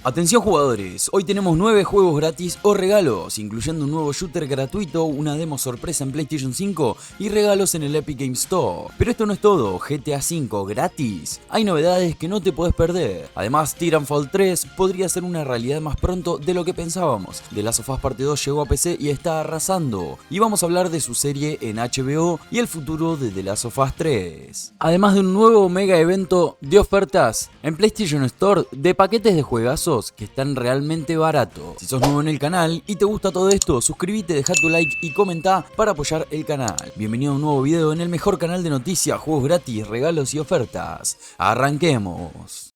Atención jugadores, hoy tenemos 9 juegos gratis o regalos, incluyendo un nuevo shooter gratuito, una demo sorpresa en PlayStation 5 y regalos en el Epic Games Store. Pero esto no es todo, GTA V gratis. Hay novedades que no te podés perder. Además, Titanfall 3 podría ser una realidad más pronto de lo que pensábamos. The Last of Us Parte 2 llegó a PC y está arrasando. Y vamos a hablar de su serie en HBO y el futuro de The Last of Us 3. Además de un nuevo mega evento de ofertas en PlayStation Store de paquetes de juegazos que están realmente baratos. Si sos nuevo en el canal y te gusta todo esto, suscríbete, deja tu like y comenta para apoyar el canal. Bienvenido a un nuevo video en el mejor canal de noticias, juegos gratis, regalos y ofertas. ¡Arranquemos!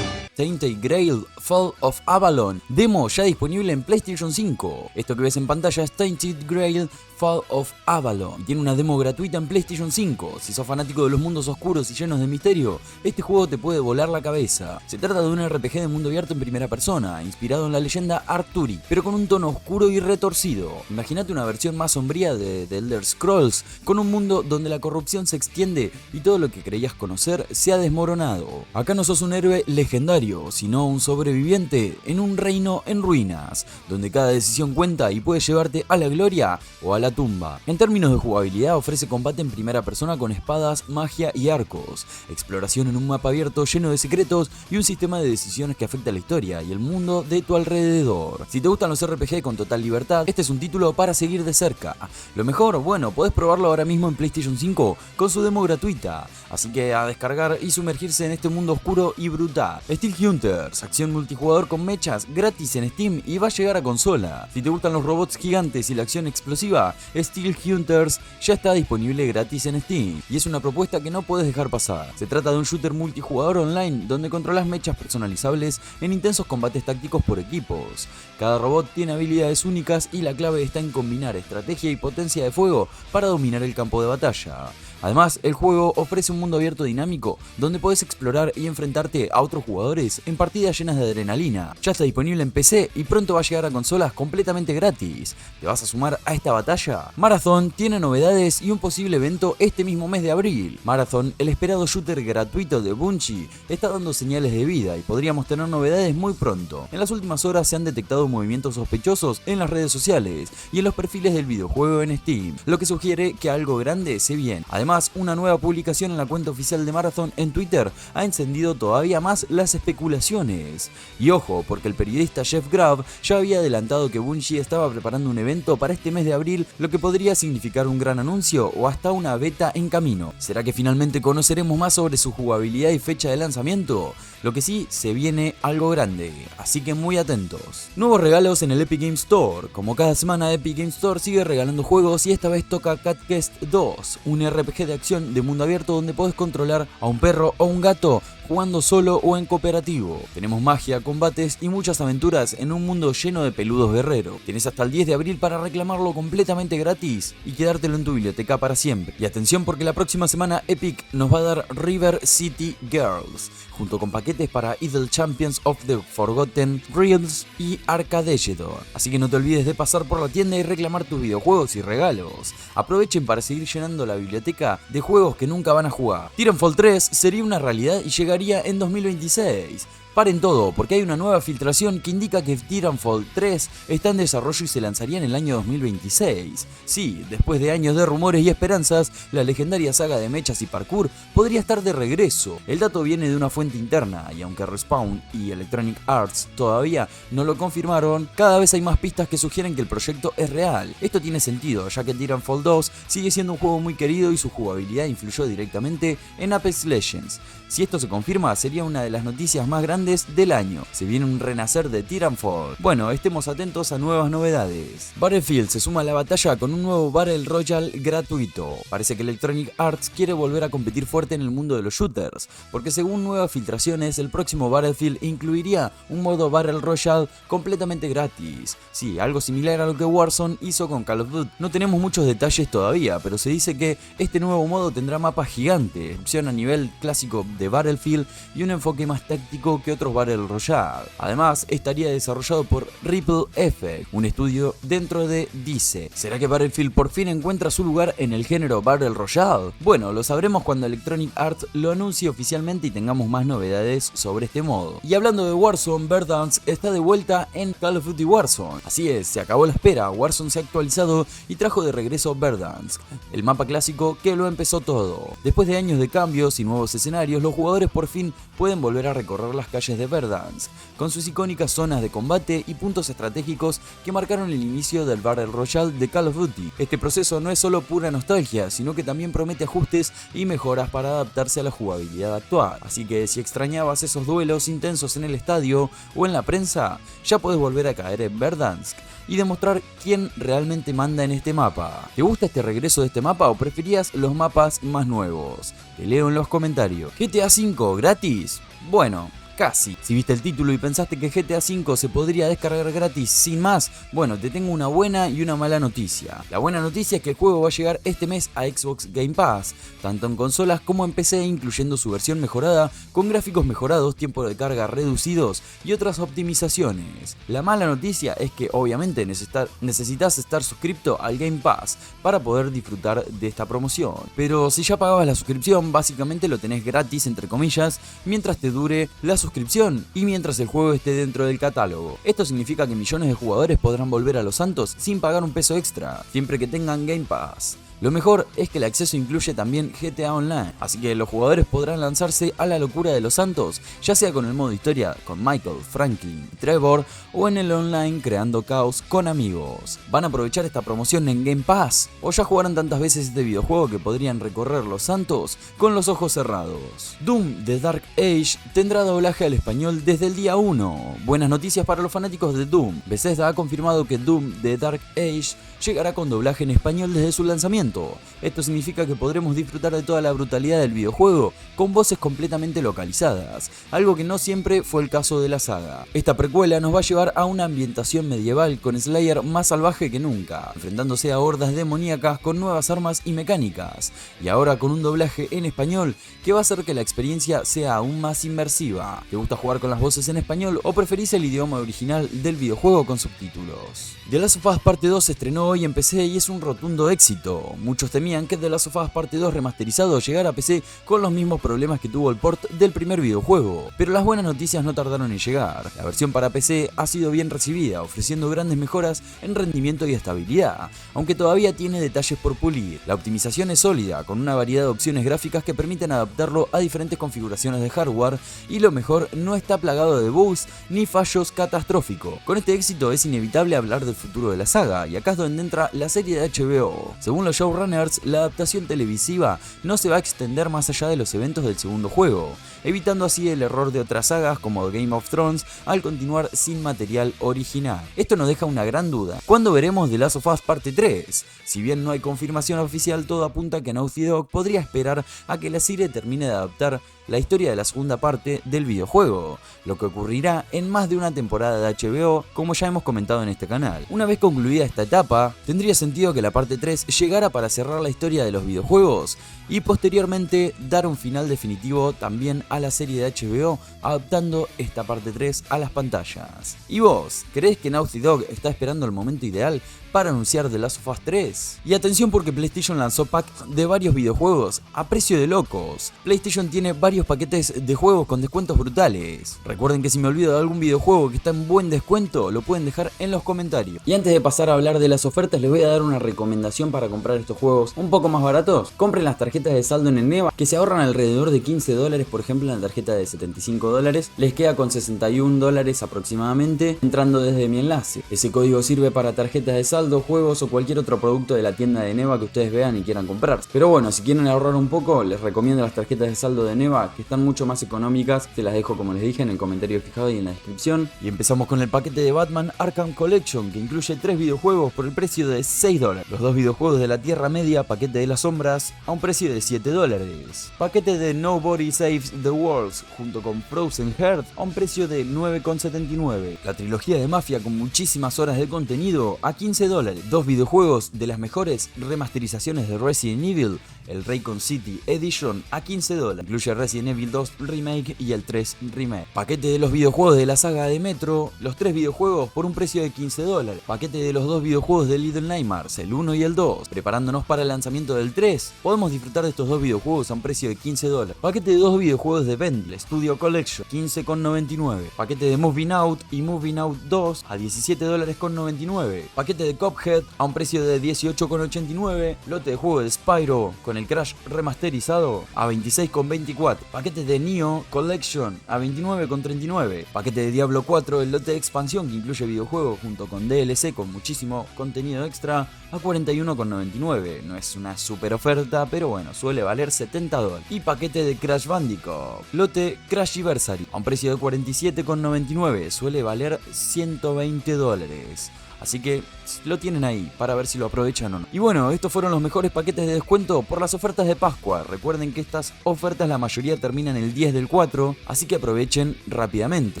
Tainted Grail Fall of Avalon, demo ya disponible en PlayStation 5. Esto que ves en pantalla es Tainted Grail Fall of Avalon y tiene una demo gratuita en PlayStation 5. Si sos fanático de los mundos oscuros y llenos de misterio, este juego te puede volar la cabeza. Se trata de un RPG de mundo abierto en primera persona, inspirado en la leyenda Arturi, pero con un tono oscuro y retorcido. Imagínate una versión más sombría de The Elder Scrolls, con un mundo donde la corrupción se extiende y todo lo que creías conocer se ha desmoronado. Acá no sos un héroe legendario, sino un sobreviviente en un reino en ruinas, donde cada decisión cuenta y puede llevarte a la gloria o a la tumba. En términos de jugabilidad, ofrece combate en primera persona con espadas, magia y arcos, exploración en un mapa abierto lleno de secretos y un sistema de decisiones que afecta a la historia y el mundo de tu alrededor. Si te gustan los RPG con total libertad, este es un título para seguir de cerca. Lo mejor, bueno, podés probarlo ahora mismo en PlayStation 5 con su demo gratuita, así que a descargar y sumergirse en este mundo oscuro y brutal. Steel Hunters, acción multijugador con mechas, gratis en Steam y va a llegar a consola. Si te gustan los robots gigantes y la acción explosiva, Steel Hunters ya está disponible gratis en Steam y es una propuesta que no puedes dejar pasar. Se trata de un shooter multijugador online donde controlas mechas personalizables en intensos combates tácticos por equipos. Cada robot tiene habilidades únicas y la clave está en combinar estrategia y potencia de fuego para dominar el campo de batalla. Además, el juego ofrece un mundo abierto dinámico donde podés explorar y enfrentarte a otros jugadores en partidas llenas de adrenalina. Ya está disponible en PC y pronto va a llegar a consolas completamente gratis. ¿Te vas a sumar a esta batalla? Marathon tiene novedades y un posible evento este mismo mes de abril. Marathon, el esperado shooter gratuito de Bungie, está dando señales de vida y podríamos tener novedades muy pronto. En las últimas horas se han detectado movimientos sospechosos en las redes sociales y en los perfiles del videojuego en Steam, lo que sugiere que algo grande se viene. Además, una nueva publicación en la cuenta oficial de Marathon en Twitter ha encendido todavía más las especulaciones. Y ojo, porque el periodista Jeff Grubb ya había adelantado que Bungie estaba preparando un evento para este mes de abril, lo que podría significar un gran anuncio o hasta una beta en camino. ¿Será que finalmente conoceremos más sobre su jugabilidad y fecha de lanzamiento? Lo que sí, se viene algo grande, así que muy atentos. Nuevos regalos en el Epic Games Store. Como cada semana, Epic Games Store sigue regalando juegos y esta vez toca Cat Quest 2, un RPG de acción de mundo abierto donde podés controlar a un perro o un gato jugando solo o en cooperativo. Tenemos magia, combates y muchas aventuras en un mundo lleno de peludos guerreros. Tenés hasta el 10 de abril para reclamarlo completamente gratis y quedártelo en tu biblioteca para siempre. Y atención, porque la próxima semana Epic nos va a dar River City Girls, junto con paquetes para Idle Champions of the Forgotten Realms y Arcadegedon. Así que no te olvides de pasar por la tienda y reclamar tus videojuegos y regalos. Aprovechen para seguir llenando la biblioteca de juegos que nunca van a jugar. Titanfall 3 sería una realidad y llegaría en 2026. Paren todo, porque hay una nueva filtración que indica que Titanfall 3 está en desarrollo y se lanzaría en el año 2026. Sí, después de años de rumores y esperanzas, la legendaria saga de mechas y parkour podría estar de regreso. El dato viene de una fuente interna, y aunque Respawn y Electronic Arts todavía no lo confirmaron, cada vez hay más pistas que sugieren que el proyecto es real. Esto tiene sentido, ya que Titanfall 2 sigue siendo un juego muy querido y su jugabilidad influyó directamente en Apex Legends. Si esto se confirma, sería una de las noticias más grandes del año. Se viene un renacer de Titanfall. Bueno, estemos atentos a nuevas novedades. Battlefield se suma a la batalla con un nuevo Battle Royale gratuito. Parece que Electronic Arts quiere volver a competir fuerte en el mundo de los shooters, porque según nuevas filtraciones, el próximo Battlefield incluiría un modo Battle Royale completamente gratis. Sí, algo similar a lo que Warzone hizo con Call of Duty. No tenemos muchos detalles todavía, pero se dice que este nuevo modo tendrá mapas gigantes, opción a nivel clásico de Battlefield y un enfoque más táctico que que otros Battle Royale. Además, estaría desarrollado por Ripple Effect, un estudio dentro de DICE. ¿Será que Battlefield por fin encuentra su lugar en el género Battle Royale? Bueno, lo sabremos cuando Electronic Arts lo anuncie oficialmente y tengamos más novedades sobre este modo. Y hablando de Warzone, Verdansk está de vuelta en Call of Duty Warzone. Así es, se acabó la espera, Warzone se ha actualizado y trajo de regreso Verdansk, el mapa clásico que lo empezó todo. Después de años de cambios y nuevos escenarios, los jugadores por fin pueden volver a recorrer las calles de Verdansk, con sus icónicas zonas de combate y puntos estratégicos que marcaron el inicio del Battle Royale de Call of Duty. Este proceso no es solo pura nostalgia, sino que también promete ajustes y mejoras para adaptarse a la jugabilidad actual. Así que si extrañabas esos duelos intensos en el estadio o en la prensa, ya puedes volver a caer en Verdansk y demostrar quién realmente manda en este mapa. ¿Te gusta este regreso de este mapa o preferías los mapas más nuevos? Te leo en los comentarios. ¿GTA V gratis? Bueno, casi. Si viste el título y pensaste que GTA V se podría descargar gratis sin más, bueno, te tengo una buena y una mala noticia. La buena noticia es que el juego va a llegar este mes a Xbox Game Pass, tanto en consolas como en PC, incluyendo su versión mejorada, con gráficos mejorados, tiempo de carga reducidos y otras optimizaciones. La mala noticia es que obviamente necesitas estar suscripto al Game Pass para poder disfrutar de esta promoción. Pero si ya pagabas la suscripción, básicamente lo tenés gratis entre comillas, mientras te dure la suscripción y mientras el juego esté dentro del catálogo. Esto significa que millones de jugadores podrán volver a los Santos sin pagar un peso extra, siempre que tengan Game Pass. Lo mejor es que el acceso incluye también GTA Online, así que los jugadores podrán lanzarse a la locura de los Santos, ya sea con el modo historia con Michael, Franklin y Trevor, o en el online creando caos con amigos. ¿Van a aprovechar esta promoción en Game Pass? ¿O ya jugaron tantas veces este videojuego que podrían recorrer los Santos con los ojos cerrados? Doom The Dark Age tendrá doblaje al español desde el día 1. Buenas noticias para los fanáticos de Doom. Bethesda ha confirmado que Doom The Dark Age llegará con doblaje en español desde su lanzamiento. Esto significa que podremos disfrutar de toda la brutalidad del videojuego con voces completamente localizadas, algo que no siempre fue el caso de la saga. Esta precuela nos va a llevar a una ambientación medieval con Slayer más salvaje que nunca, enfrentándose a hordas demoníacas con nuevas armas y mecánicas, y ahora con un doblaje en español que va a hacer que la experiencia sea aún más inmersiva. ¿Te gusta jugar con las voces en español o preferís el idioma original del videojuego con subtítulos? The Last of Us Parte 2 se estrenó hoy en PC y es un rotundo éxito. Muchos temían que The Last of Us Parte 2 remasterizado llegara a PC con los mismos problemas que tuvo el port del primer videojuego, pero las buenas noticias no tardaron en llegar. La versión para PC ha sido bien recibida, ofreciendo grandes mejoras en rendimiento y estabilidad, aunque todavía tiene detalles por pulir. La optimización es sólida, con una variedad de opciones gráficas que permiten adaptarlo a diferentes configuraciones de hardware, y lo mejor, no está plagado de bugs ni fallos catastróficos. Con este éxito es inevitable hablar del futuro de la saga, y acá es donde entra la serie de HBO. Según los showrunners, la adaptación televisiva no se va a extender más allá de los eventos del segundo juego, evitando así el error de otras sagas como Game of Thrones al continuar sin material original. Esto nos deja una gran duda: ¿cuándo veremos The Last of Us Parte 3? Si bien no hay confirmación oficial, todo apunta a que Naughty Dog podría esperar a que la serie termine de adaptar la historia de la segunda parte del videojuego, lo que ocurrirá en más de una temporada de HBO, como ya hemos comentado en este canal. Una vez concluida esta etapa, tendría sentido que la parte 3 llegara para cerrar la historia de los videojuegos y posteriormente dar un final definitivo también a la serie de HBO, adaptando esta parte 3 a las pantallas. ¿Y vos? ¿Crees que Naughty Dog está esperando el momento ideal para anunciar The Last of Us 3? Y atención, porque PlayStation lanzó packs de varios videojuegos a precio de locos. PlayStation tiene varios paquetes de juegos con descuentos brutales. Recuerden que si me olvido de algún videojuego que está en buen descuento, lo pueden dejar en los comentarios. Y antes de pasar a hablar de las ofertas, les voy a dar una recomendación para comprar estos juegos un poco más baratos. Compren las tarjetas de saldo en Eneba, que se ahorran alrededor de $15, por ejemplo en la tarjeta de $75, les queda con $61 aproximadamente entrando desde mi enlace. Ese código sirve para tarjetas de saldo, juegos o cualquier otro producto de la tienda de Eneba que ustedes vean y quieran comprar. Pero bueno, si quieren ahorrar un poco, les recomiendo las tarjetas de saldo de Eneba, que están mucho más económicas. Se las dejo, como les dije, en el comentario fijado y en la descripción. Y empezamos con el paquete de Batman Arkham Collection, que incluye 3 videojuegos por el precio de $6. Los 2 videojuegos de la Tierra Media, paquete de las sombras, a un precio de $7. Paquete de Nobody Saves the World junto con Frozen Heart a un precio de $9,79. La trilogía de Mafia con muchísimas horas de contenido a $15. $15. Dos videojuegos de las mejores remasterizaciones de Resident Evil, el Raycon City Edition a $15. Incluye Resident Evil 2 Remake y el 3 Remake. Paquete de los videojuegos de la saga de Metro, los 3 videojuegos por un precio de $15. Paquete de los 2 videojuegos de Little Nightmares, el 1 y el 2. Preparándonos para el lanzamiento del 3, podemos disfrutar de estos 2 videojuegos a un precio de $15. Paquete de 2 videojuegos de Bentley Studio Collection, $15,99. Paquete de Moving Out y Moving Out 2 a $17,99. Paquete de Cuphead a un precio de $18,89. Lote de juego de Spyro con el Crash remasterizado a $26,24. Paquete de Neo Collection a $29,39. Paquete de Diablo 4, el lote de expansión que incluye videojuegos junto con DLC con muchísimo contenido extra a $41,99. No es una super oferta, pero bueno, suele valer $70. Y paquete de Crash Bandicoot, lote Crashiversary a un precio de $47,99. Suele valer $120. Así que lo tienen ahí para ver si lo aprovechan o no. Y bueno, estos fueron los mejores paquetes de descuento por las ofertas de Pascua. Recuerden que estas ofertas la mayoría terminan el 10 del 4, así que aprovechen rápidamente.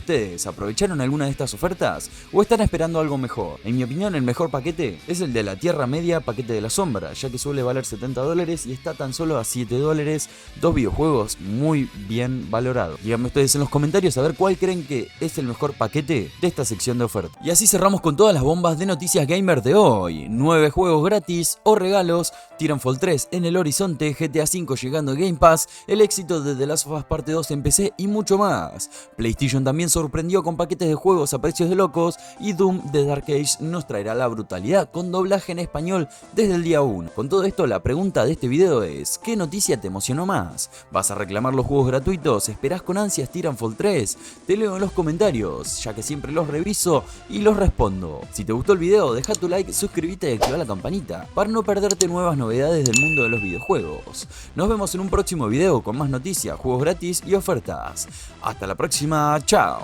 ¿Ustedes aprovecharon alguna de estas ofertas o están esperando algo mejor? En mi opinión, el mejor paquete es el de la Tierra Media, paquete de la sombra, ya que suele valer $70 y está tan solo a $7. Dos videojuegos muy bien valorados. Díganme ustedes en los comentarios a ver cuál creen que es el mejor paquete de esta sección de ofertas. Y así cerramos con todas las bombas de noticias gamer de hoy. 9 juegos gratis o regalos, Titanfall 3 en el horizonte, GTA V llegando a Game Pass, el éxito de The Last of Us Parte 2 en PC y mucho más. PlayStation también sorprendió con paquetes de juegos a precios de locos y Doom de Dark Age nos traerá la brutalidad con doblaje en español desde el día 1. Con todo esto, la pregunta de este video es: ¿qué noticia te emocionó más? ¿Vas a reclamar los juegos gratuitos? ¿Esperás con ansias Titanfall 3? Te leo en los comentarios, ya que siempre los reviso y los respondo. Si te gustó el video, deja tu like, suscríbete y activa la campanita para no perderte nuevas novedades del mundo de los videojuegos. Nos vemos en un próximo video con más noticias, juegos gratis y ofertas. Hasta la próxima, chao.